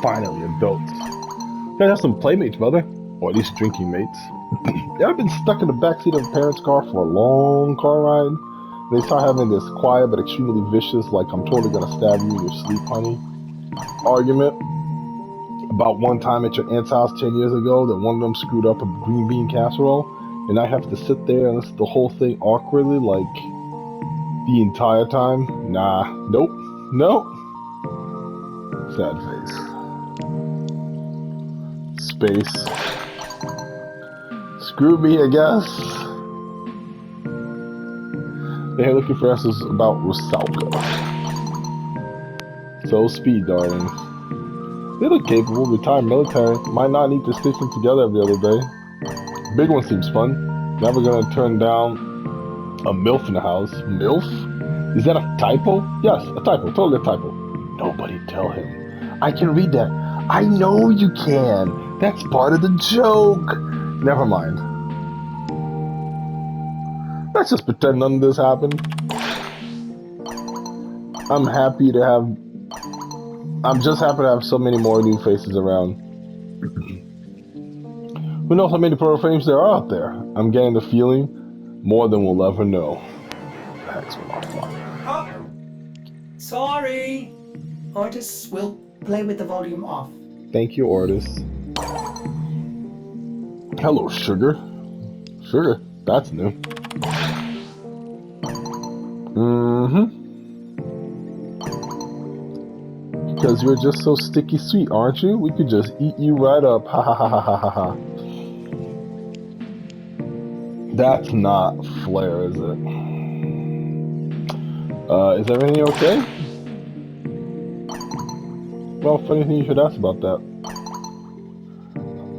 Finally, adults. Gotta have some playmates, brother. Or at least drinking mates. Yeah, I've been stuck in the backseat of a parent's car for a long car ride. They start having this quiet but extremely vicious, like I'm totally gonna stab you in your sleep, honey, argument about one time at your aunt's house 10 years ago that one of them screwed up a green bean casserole, and I have to sit there and listen to the whole thing awkwardly, like the entire time. Nah, nope, nope. Sad face. Space. Screw me, I guess. They're looking for answers about Rusalka. So speed, darling. They look capable, retired military. Might not need to stitch them together every other day. Big one seems fun. Never gonna turn down a MILF in the house. MILF? Is that a typo? Yes, a typo. Totally a typo. Nobody tell him. I can read that. I know you can. That's part of the joke. Never mind. Let's just pretend none of this happened. I'm just happy to have so many more new faces around. Who knows how many Pro frames there are out there? I'm getting the feeling more than we'll ever know. The heck's going on? Oh, sorry. Artists will play with the volume off. Thank you, Ortis. Hello, Sugar. Sugar, that's new. Because you're just so sticky sweet, aren't you? We could just eat you right up. Ha ha ha ha ha ha ha. That's not Flare, is it? Is everything okay? Well, funny thing you should ask about that.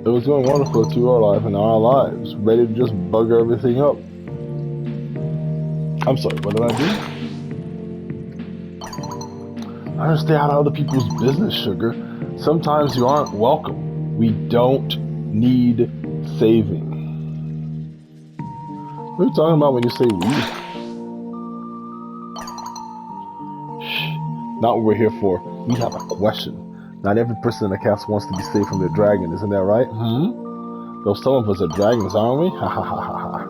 It was going wonderful to our life and our lives, ready to just bugger everything up. I'm sorry, what did I do? I don't stay out of other people's business, Sugar. Sometimes you aren't welcome. We don't need saving. What are you talking about when you say we? Shh, not what we're here for. We have a question. Not every person in the cast wants to be saved from their dragon, isn't that right? Though some of us are dragons, aren't we? Ha ha ha ha ha.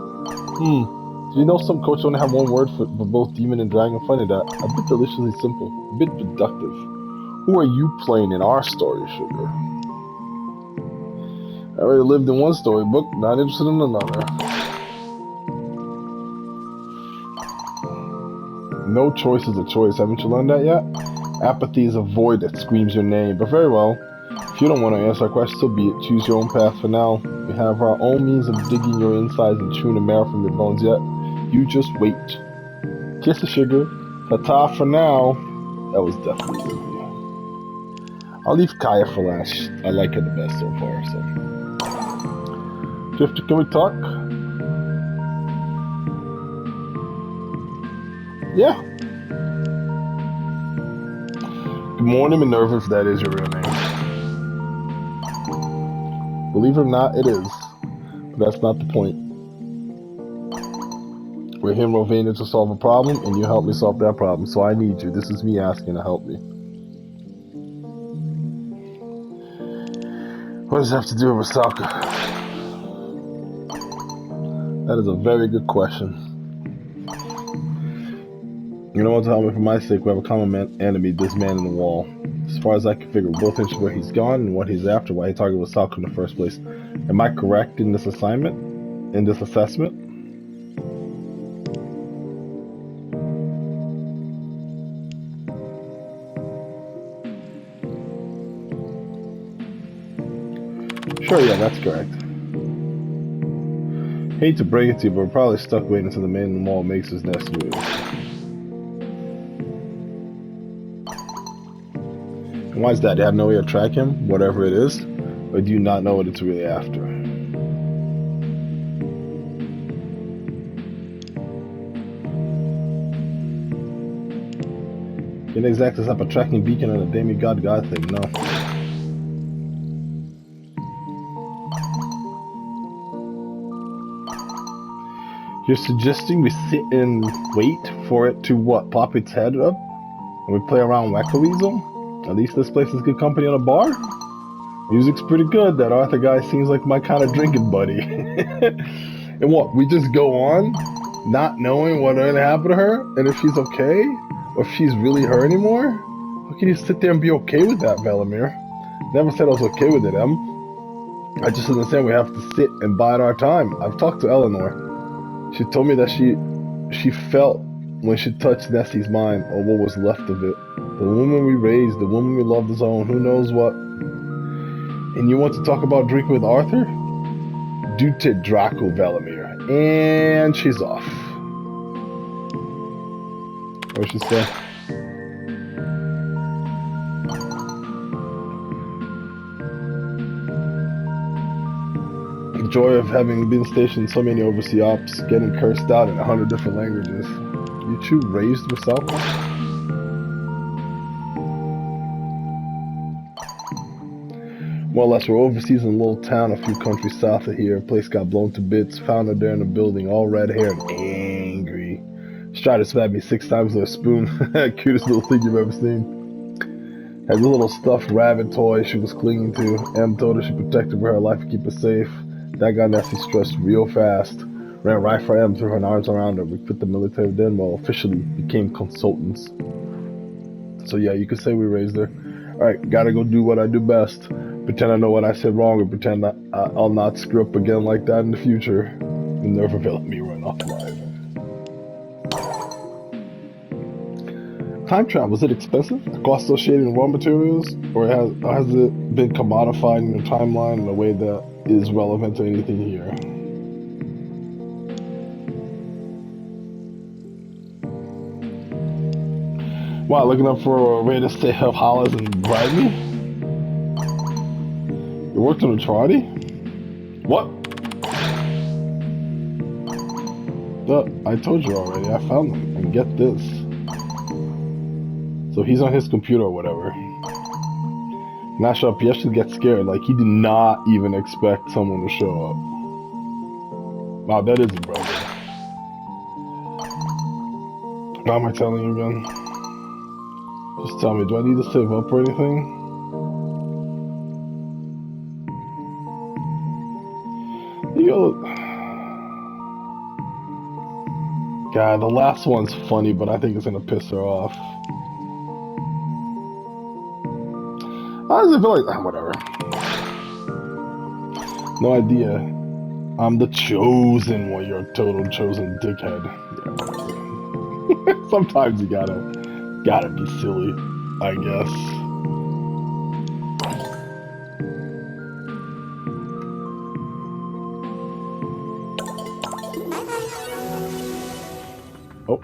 Do you know some coaches only have one word for both demon and dragon? Funny that. A bit deliciously simple. A bit productive. Who are you playing in our story, Sugar? I already lived in one storybook, not interested in another. No choice is a choice. Haven't you learned that yet? Apathy is a void that screams your name. But very well. If you don't want to answer our question, so be it. Choose your own path for now. We have our own means of digging your insides and chewing the marrow from your bones yet. You just wait. Kiss the Sugar. Ta-ta for now. That was definitely Sylvia. I'll leave Kaya for last. I like her the best so far, so. Drifter, can we talk? Yeah. Good morning, Minerva, if that is your real name. Believe it or not, it is. But that's not the point. We're here in Rovania to solve a problem, and you help me solve that problem, so I need you. This is me asking to help me. What does that have to do with Rusalka? That is a very good question. You know what, tell me, for my sake, we have a common enemy, this man in the wall. As far as I can figure, we're both interested where he's gone and what he's after, why he targeted Rusalka in the first place. Am I correct in this assignment? In this assessment? Sure, yeah, that's correct. Hate to break it to you, but we're probably stuck waiting until the man in the wall makes his next move. And why is that? Do you have no way to track him, whatever it is? Or do you not know what it's really after? Can't exactly stop a tracking beacon on a demigod god thing, no. You're suggesting we sit and wait for it to what? Pop its head up? And we play around Wackaweasel? At least this place is good company on a bar. Music's pretty good. That Arthur guy seems like my kind of drinking buddy. And what? We just go on, not knowing what's going to happen to her, and if she's okay, or if she's really her anymore? How can you sit there and be okay with that, Velimir? Never said I was okay with it, Em. I just understand we have to sit and bide our time. I've talked to Eleanor. She told me that she felt when she touched Nessie's mind, or what was left of it. The woman we raised, the woman we loved as own, who knows what. And you want to talk about drinking with Arthur? Due Draco Velimir. And she's off. What'd she say? The joy of having been stationed in so many overseas ops, getting cursed out in 100 different languages. You two raised with Southpaw? More or less, we're overseas in a little town a few countries south of here. Place got blown to bits. Found her there in the building, all red hair and angry. She tried to stab me 6 times with a spoon. Cutest little thing you've ever seen. Had a little stuffed rabbit toy she was clinging to. Em told her she protected her life and keep her safe. That got Nessie stressed real fast. Ran right for Em, threw her arms around her. We quit the military then, well, officially became consultants. So yeah, you could say we raised her. Alright, gotta go do what I do best. Pretend I know what I said wrong, and pretend I'll not screw up again like that in the future. You'll never let me run off alive. Time travel, is it expensive? The cost associated in raw materials? Or has it been commodified in the timeline in a way that is relevant to anything here? Wow, looking up for a way to stay up Hollis and bribe me? You worked on a Trotty? What? I told you already, I found them. And get this. So he's on his computer or whatever. Not show up, he actually gets scared. Like, he did not even expect someone to show up. Wow, that is a brother. Why am I telling you again? Just tell me, do I need to save up or anything? God, the last one's funny, but I think it's gonna piss her off. How does it feel like? Whatever. No idea. I'm the chosen one. You're a total chosen dickhead. Yeah. Sometimes you gotta be silly, I guess. Oh.